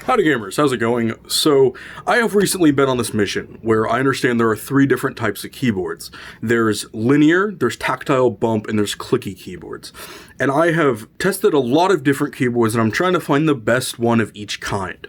Howdy gamers, how's it going? So, I have recently been on this mission where I understand there are 3 different types of keyboards. There's linear, there's tactile bump, and there's clicky keyboards. And I have tested a lot of different keyboards and I'm trying to find the best one of each kind.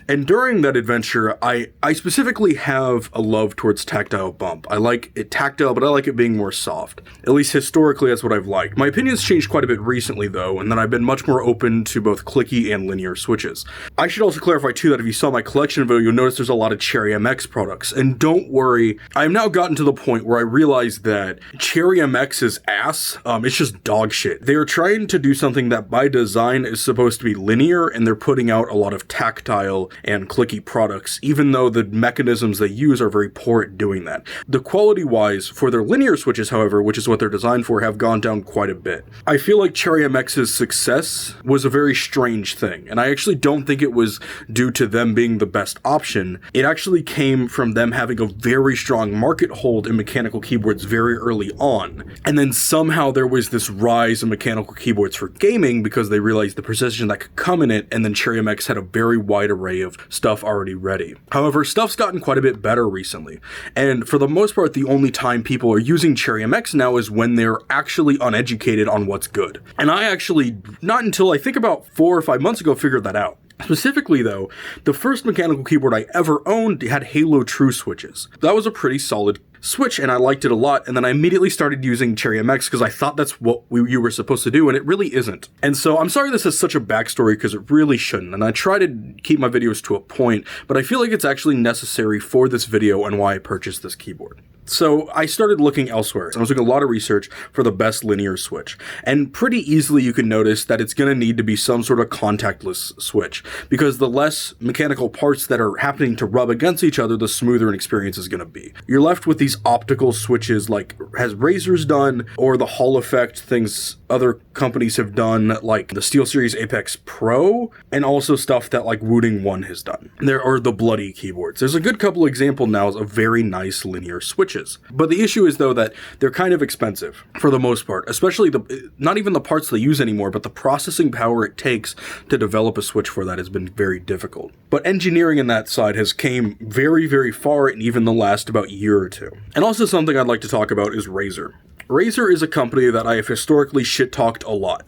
And during that adventure, I specifically have a love towards tactile bump. I like it tactile, but I like it being more soft. At least historically, that's what I've liked. My opinion's changed quite a bit recently, though, and then I've been much more open to both clicky and linear switches. I should also clarify, too, that if you saw my collection video, you'll notice there's a lot of Cherry MX products. And don't worry, I've now gotten to the point where I realize that Cherry MX is ass. It's just dog shit. They're trying to do something that by design is supposed to be linear, and they're putting out a lot of tactile and clicky products, even though the mechanisms they use are very poor at doing that. The quality-wise, for their linear switches, however, which is what they're designed for, have gone down quite a bit. I feel like Cherry MX's success was a very strange thing, and I actually don't think it was due to them being the best option. It actually came from them having a very strong market hold in mechanical keyboards very early on, and then somehow there was this rise in mechanical keyboards for gaming because they realized the precision that could come in it, and then Cherry MX had a very wide array of stuff already ready. However, stuff's gotten quite a bit better recently, and for the most part, the only time people are using Cherry MX now is when they're actually uneducated on what's good. And I actually, not until I think about 4 or 5 months ago, figured that out. Specifically though, the first mechanical keyboard I ever owned had Halo True switches. That was a pretty solid switch and I liked it a lot, and then I immediately started using Cherry MX because I thought that's what you were supposed to do, and it really isn't. And so I'm sorry this has such a backstory because it really shouldn't, and I try to keep my videos to a point, but I feel like it's actually necessary for this video and why I purchased this keyboard. So I started looking elsewhere. I was doing a lot of research for the best linear switch, and pretty easily you can notice that it's going to need to be some sort of contactless switch, because the less mechanical parts that are happening to rub against each other, the smoother an experience is going to be. You're left with these optical switches like has Razer's done, or the Hall effect things other companies have done, like the SteelSeries Apex Pro, and also stuff that like Wooting 1 has done. There are the bloody keyboards. There's a good couple examples now of very nice linear switches. But the issue is, though, that they're kind of expensive for the most part, especially not even the parts they use anymore, but the processing power it takes to develop a switch for that has been very difficult. But engineering in that side has came very, very far in even the last about year or two. And also something I'd like to talk about is Razer. Razer is a company that I have historically shit-talked a lot.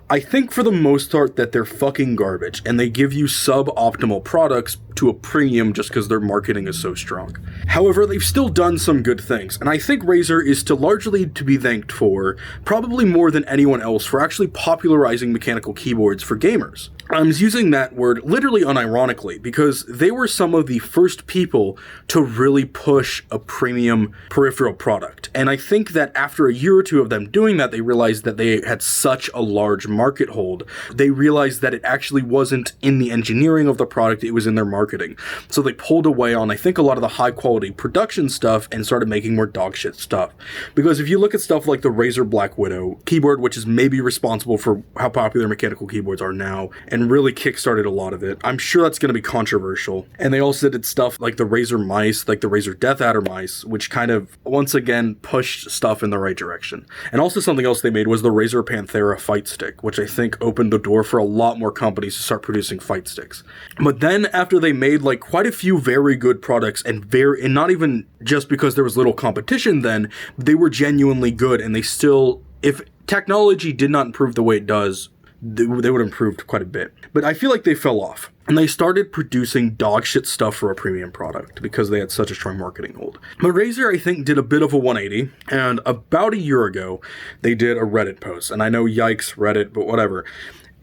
I think for the most part that they're fucking garbage, and they give you suboptimal products to a premium just because their marketing is so strong. However, they've still done some good things, and I think Razer is largely to be thanked for, probably more than anyone else, for actually popularizing mechanical keyboards for gamers. I'm using that word literally unironically because they were some of the first people to really push a premium peripheral product. And I think that after a year or two of them doing that, they realized that they had such a large market hold. They realized that it actually wasn't in the engineering of the product, it was in their marketing. So they pulled away on, I think, a lot of the high quality production stuff and started making more dog shit stuff. Because if you look at stuff like the Razer Black Widow keyboard, which is maybe responsible for how popular mechanical keyboards are now, and really kickstarted a lot of it. I'm sure that's going to be controversial. And they also did stuff like the Razer mice, like the Razer Death Adder mice, which kind of, once again, pushed stuff in the right direction. And also something else they made was the Razer Panthera fight stick, which I think opened the door for a lot more companies to start producing fight sticks. But then after they made like quite a few very good products, and not even just because there was little competition then, they were genuinely good, and they still, if technology did not improve the way it does, they would have improved quite a bit. But I feel like they fell off. And they started producing dog shit stuff for a premium product because they had such a strong marketing hold. But Razer, I think, did a bit of a 180. And about a year ago, they did a Reddit post. And I know, yikes, Reddit, but whatever.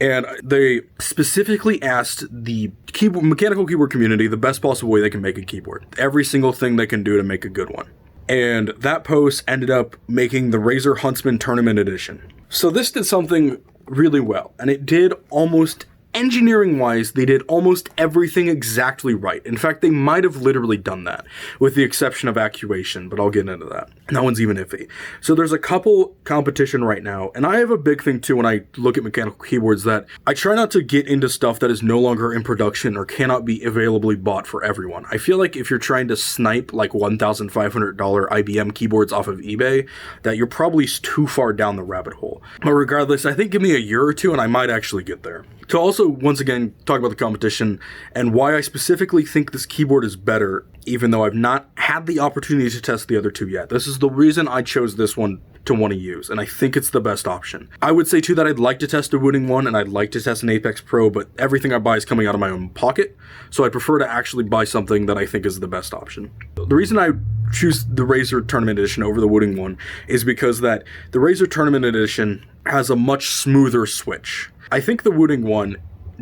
And they specifically asked the mechanical keyboard community the best possible way they can make a keyboard. Every single thing they can do to make a good one. And that post ended up making the Razer Huntsman Tournament Edition. So this did something really well, and it did almost, engineering-wise, they did almost everything exactly right. In fact, they might have literally done that, with the exception of actuation, but I'll get into that. And that one's even iffy. So there's a couple competition right now, and I have a big thing too when I look at mechanical keyboards that I try not to get into stuff that is no longer in production or cannot be availably bought for everyone. I feel like if you're trying to snipe like $1,500 IBM keyboards off of eBay, that you're probably too far down the rabbit hole. But regardless, I think give me a year or two and I might actually get there. To also, once again, talk about the competition and why I specifically think this keyboard is better, even though I've not had the opportunity to test the other two yet. This is the reason I chose this one to want to use, and I think it's the best option. I would say too that I'd like to test a Wooting one, and I'd like to test an Apex Pro, but everything I buy is coming out of my own pocket, so I prefer to actually buy something that I think is the best option. The reason I choose the Razer Tournament Edition over the Wooting one is because that the Razer Tournament Edition has a much smoother switch. I think the Wooting one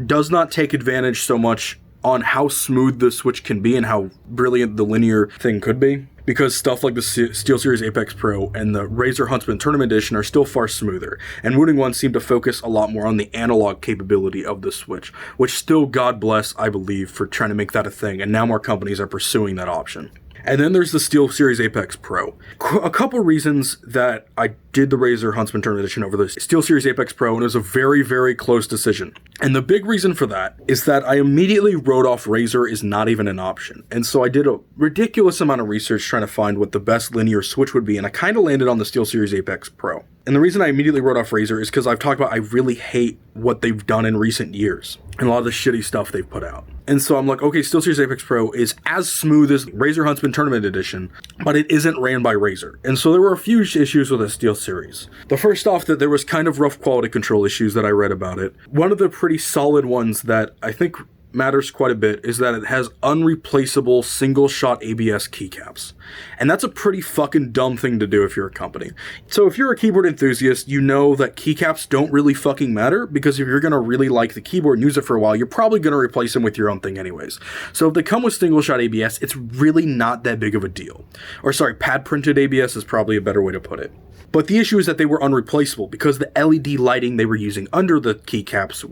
does not take advantage so much on how smooth the switch can be and how brilliant the linear thing could be, because stuff like the SteelSeries Apex Pro and the Razer Huntsman Tournament Edition are still far smoother, and Wooting ones seem to focus a lot more on the analog capability of the switch, which still, God bless, I believe, for trying to make that a thing, and now more companies are pursuing that option. And then there's the SteelSeries Apex Pro. A couple reasons that I did the Razer Huntsman Tournament Edition over the SteelSeries Apex Pro, and it was a very, very close decision. And the big reason for that is that I immediately wrote off Razer is not even an option. And so I did a ridiculous amount of research trying to find what the best linear switch would be, and I kind of landed on the SteelSeries Apex Pro. And the reason I immediately wrote off Razer is because I've talked about I really hate what they've done in recent years and a lot of the shitty stuff they've put out. And so I'm like, okay, SteelSeries Apex Pro is as smooth as Razer Huntsman Tournament Edition, but it isn't ran by Razer. And so there were a few issues with the SteelSeries. The first off, that there was kind of rough quality control issues that I read about it. One of the pretty solid ones that I think matters quite a bit is that it has unreplaceable single-shot ABS keycaps. And that's a pretty fucking dumb thing to do if you're a company. So if you're a keyboard enthusiast, you know that keycaps don't really fucking matter, because if you're going to really like the keyboard and use it for a while, you're probably going to replace them with your own thing anyways. So if they come with single-shot ABS, it's really not that big of a deal. Or sorry, pad-printed ABS is probably a better way to put it. But the issue is that they were unreplaceable because the LED lighting they were using under the keycaps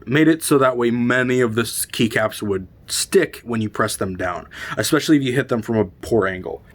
made it so that way many of the keycaps would stick when you press them down, especially if you hit them from a poor angle.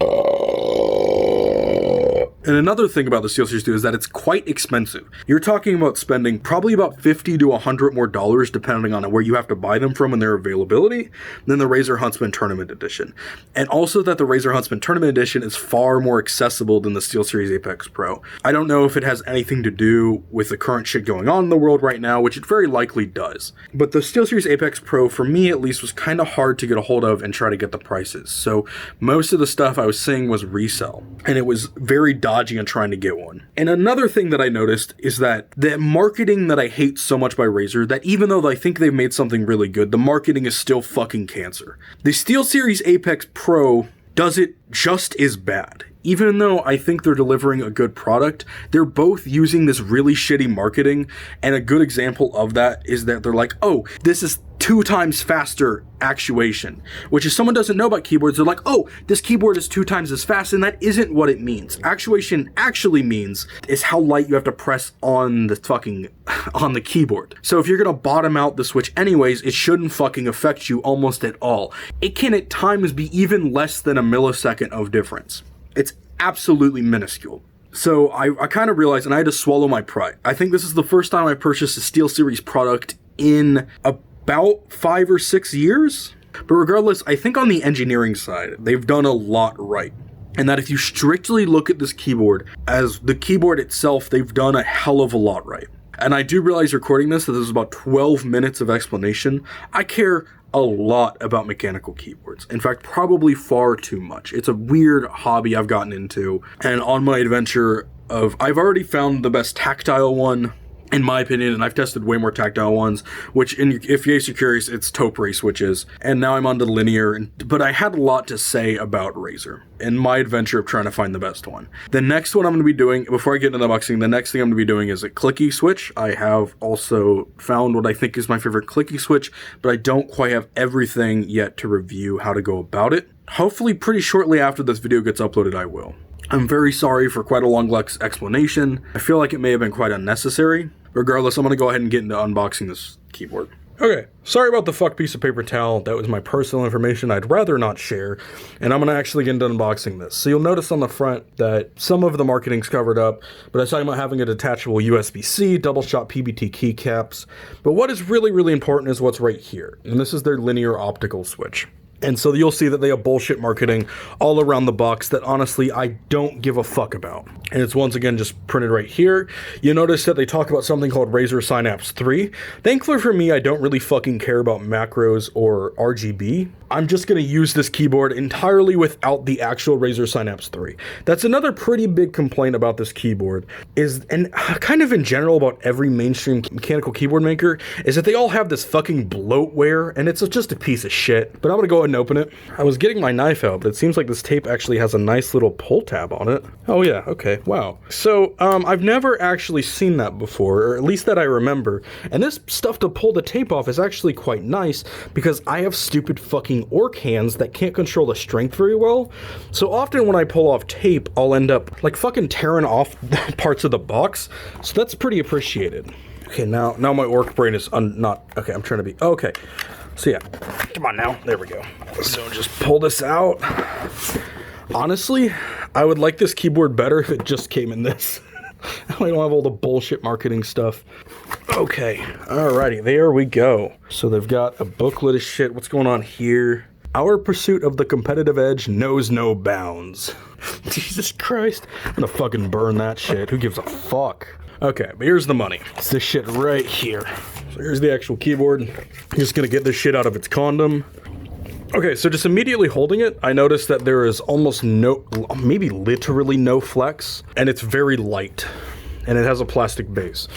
And another thing about the SteelSeries 2 is that it's quite expensive. You're talking about spending probably about $50 to $100 more depending on where you have to buy them from and their availability than the Razer Huntsman Tournament Edition. And also that the Razer Huntsman Tournament Edition is far more accessible than the SteelSeries Apex Pro. I don't know if it has anything to do with the current shit going on in the world right now, which it very likely does. But the SteelSeries Apex Pro, for me at least, was kind of hard to get a hold of and try to get the prices. So most of the stuff I was seeing was resell, and it was very dodgy on trying to get one. And another thing that I noticed is that the marketing that I hate so much by Razer, that even though I think they've made something really good, the marketing is still fucking cancer. The SteelSeries Apex Pro does it just as bad. Even though I think they're delivering a good product, they're both using this really shitty marketing, and a good example of that is that they're like, oh, this is 2 times faster actuation, which if someone doesn't know about keyboards, they're like, oh, this keyboard is 2 times as fast, and that isn't what it means. Actuation actually means is how light you have to press on the keyboard. So if you're gonna bottom out the switch anyways, it shouldn't fucking affect you almost at all. It can at times be even less than a millisecond of difference. It's absolutely minuscule. So I kind of realized, and I had to swallow my pride. I think this is the first time I purchased a SteelSeries product in about 5 or 6 years. But regardless, I think on the engineering side, they've done a lot right. And that if you strictly look at this keyboard as the keyboard itself, they've done a hell of a lot right. And I do realize recording this that this is about 12 minutes of explanation. I care a lot about mechanical keyboards. In fact, probably far too much. It's a weird hobby I've gotten into. And on my adventure I've already found the best tactile one, in my opinion, and I've tested way more tactile ones, which, if you're curious, it's topiary switches. And now I'm on to linear, but I had a lot to say about Razer in my adventure of trying to find the best one. The next one I'm going to be doing, before I get into the unboxing, the next thing I'm going to be doing is a clicky switch. I have also found what I think is my favorite clicky switch, but I don't quite have everything yet to review how to go about it. Hopefully pretty shortly after this video gets uploaded, I will. I'm very sorry for quite a long explanation. I feel like it may have been quite unnecessary. Regardless, I'm going to go ahead and get into unboxing this keyboard. Okay, sorry about the fuck piece of paper towel. That was my personal information I'd rather not share. And I'm going to actually get into unboxing this. So you'll notice on the front that some of the marketing's covered up, but I was talking about having a detachable USB-C, double-shot PBT keycaps. But what is really, really important is what's right here. And this is their linear optical switch. And so you'll see that they have bullshit marketing all around the box that honestly I don't give a fuck about. And it's once again just printed right here. You notice that they talk about something called Razer Synapse 3. Thankfully for me, I don't really fucking care about macros or RGB. I'm just going to use this keyboard entirely without the actual Razer Synapse 3. That's another pretty big complaint about this keyboard and kind of in general about every mainstream mechanical keyboard maker, is that they all have this fucking bloatware, and it's just a piece of shit. But I'm going to go ahead and open it. I was getting my knife out, but it seems like this tape actually has a nice little pull tab on it. Oh yeah, okay, wow. So, I've never actually seen that before, or at least that I remember. And this stuff to pull the tape off is actually quite nice, because I have stupid fucking orc hands that can't control the strength very well. So often when I pull off tape, I'll end up like fucking tearing off parts of the box. So that's pretty appreciated. Okay, now my orc brain is not, okay, I'm trying to be, okay. So yeah, come on now, there we go. So just pull this out. Honestly, I would like this keyboard better if it just came in this. I don't have all the bullshit marketing stuff. Okay, alrighty, there we go. So they've got a booklet of shit. What's going on here? Our pursuit of the competitive edge knows no bounds. Jesus Christ. I'm gonna fucking burn that shit. Who gives a fuck? Okay, but here's the money. It's this shit right here. So here's the actual keyboard. I'm just gonna get this shit out of its condom. Okay, so just immediately holding it, I noticed that there is almost no, maybe literally no flex, and it's very light, and it has a plastic base,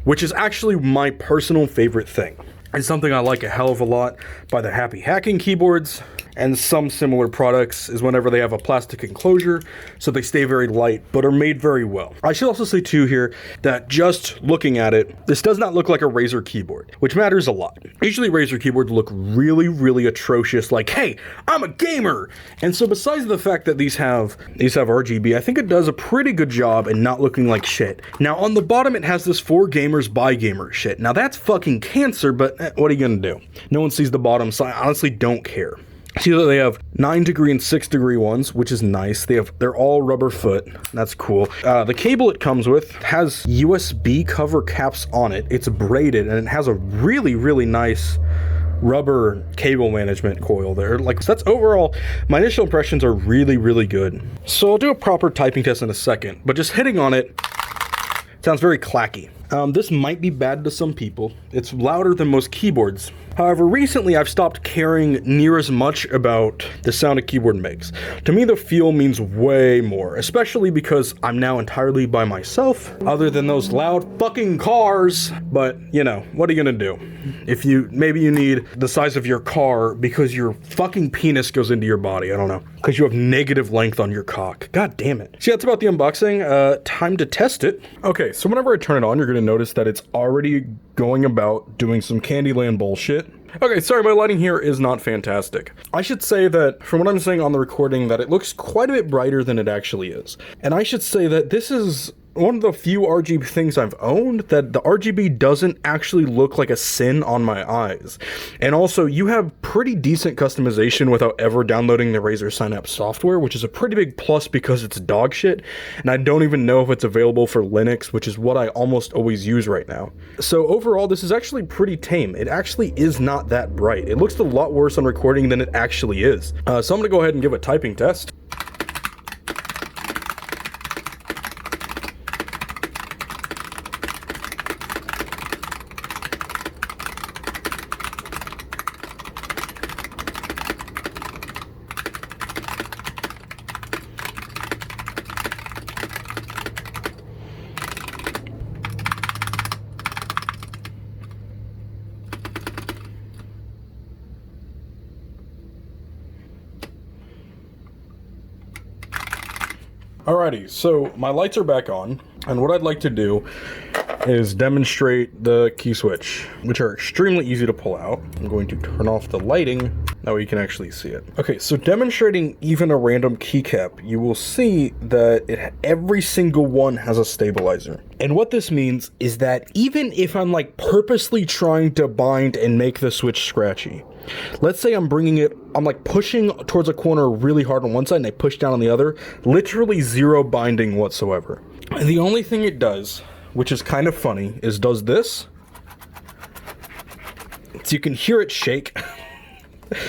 which is actually my personal favorite thing. It's something I like a hell of a lot by the Happy Hacking keyboards, and some similar products is whenever they have a plastic enclosure, so they stay very light, but are made very well. I should also say too here that just looking at it, this does not look like a Razer keyboard, which matters a lot. Usually Razer keyboards look really, really atrocious, like, hey, I'm a gamer! And so besides the fact that these have RGB, I think it does a pretty good job in not looking like shit. Now on the bottom it has this for gamers by gamers shit. Now that's fucking cancer, but what are you gonna do? No one sees the bottom, so I honestly don't care. See that they have 9-degree and 6-degree ones, which is nice. They're all rubber foot. That's cool. The cable it comes with has USB cover caps on it. It's braided, and it has a really, really nice rubber cable management coil there. Like, so that's overall, my initial impressions are really, really good. So I'll do a proper typing test in a second, but just hitting on it, sounds very clacky. This might be bad to some people. It's louder than most keyboards. However, recently I've stopped caring near as much about the sound a keyboard makes. To me, the feel means way more, especially because I'm now entirely by myself, other than those loud fucking cars. But, you know, what are you gonna do? Maybe you need the size of your car because your fucking penis goes into your body, I don't know. Because you have negative length on your cock. God damn it. See, that's about the unboxing. Time to test it. Okay, so whenever I turn it on, you're gonna notice that it's already going about doing some Candyland bullshit. Okay, sorry, my lighting here is not fantastic. I should say that, from what I'm saying on the recording, that it looks quite a bit brighter than it actually is. And I should say that this is one of the few RGB things I've owned that the RGB doesn't actually look like a sin on my eyes. And also, you have pretty decent customization without ever downloading the Razer Synapse software, which is a pretty big plus because it's dog shit, and I don't even know if it's available for Linux, which is what I almost always use right now. So overall, this is actually pretty tame. It actually is not that bright. It looks a lot worse on recording than it actually is. So I'm gonna go ahead and give a typing test. Alrighty, so my lights are back on, and what I'd like to do is demonstrate the key switch, which are extremely easy to pull out. I'm going to turn off the lighting, that way you can actually see it. Okay, so demonstrating even a random keycap, you will see that every single one has a stabilizer. And what this means is that even if I'm like purposely trying to bind and make the switch scratchy, let's say I'm like pushing towards a corner really hard on one side and I push down on the other, literally zero binding whatsoever. And the only thing it does, which is kind of funny, is does this. So you can hear it shake,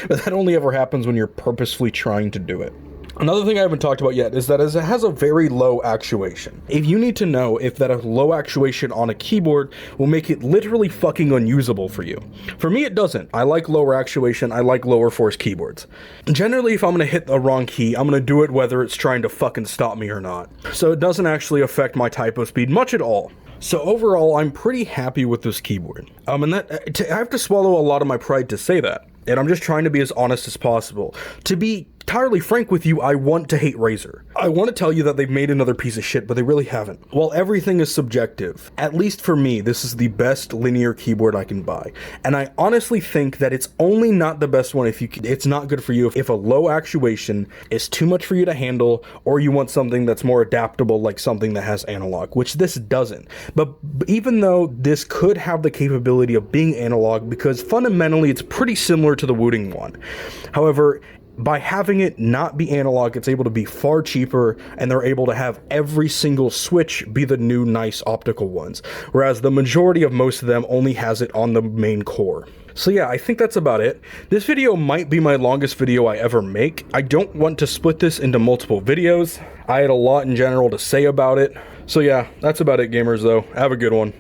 but that only ever happens when you're purposefully trying to do it. Another thing I haven't talked about yet is that it has a very low actuation. If you need to know if that a low actuation on a keyboard will make it literally fucking unusable for you. For me, it doesn't. I like lower actuation. I like lower force keyboards. Generally, if I'm going to hit the wrong key, I'm going to do it whether it's trying to fucking stop me or not. So it doesn't actually affect my typo speed much at all. So overall, I'm pretty happy with this keyboard. And I have to swallow a lot of my pride to say that. And I'm just trying to be as honest as possible. To be entirely frank with you, I want to hate Razer. I want to tell you that they've made another piece of shit, but they really haven't. While everything is subjective, at least for me, this is the best linear keyboard I can buy. And I honestly think that it's only not the best one if it's not good for you if a low actuation is too much for you to handle, or you want something that's more adaptable, like something that has analog, which this doesn't. But even though this could have the capability of being analog, because fundamentally it's pretty similar to the Wooting one. However, by having it not be analog, it's able to be far cheaper, and they're able to have every single switch be the new nice optical ones, whereas the majority of most of them only has it on the main core. So yeah, I think that's about it. This video might be my longest video I ever make. I don't want to split this into multiple videos. I had a lot in general to say about it. So yeah, that's about it, gamers, though. Have a good one.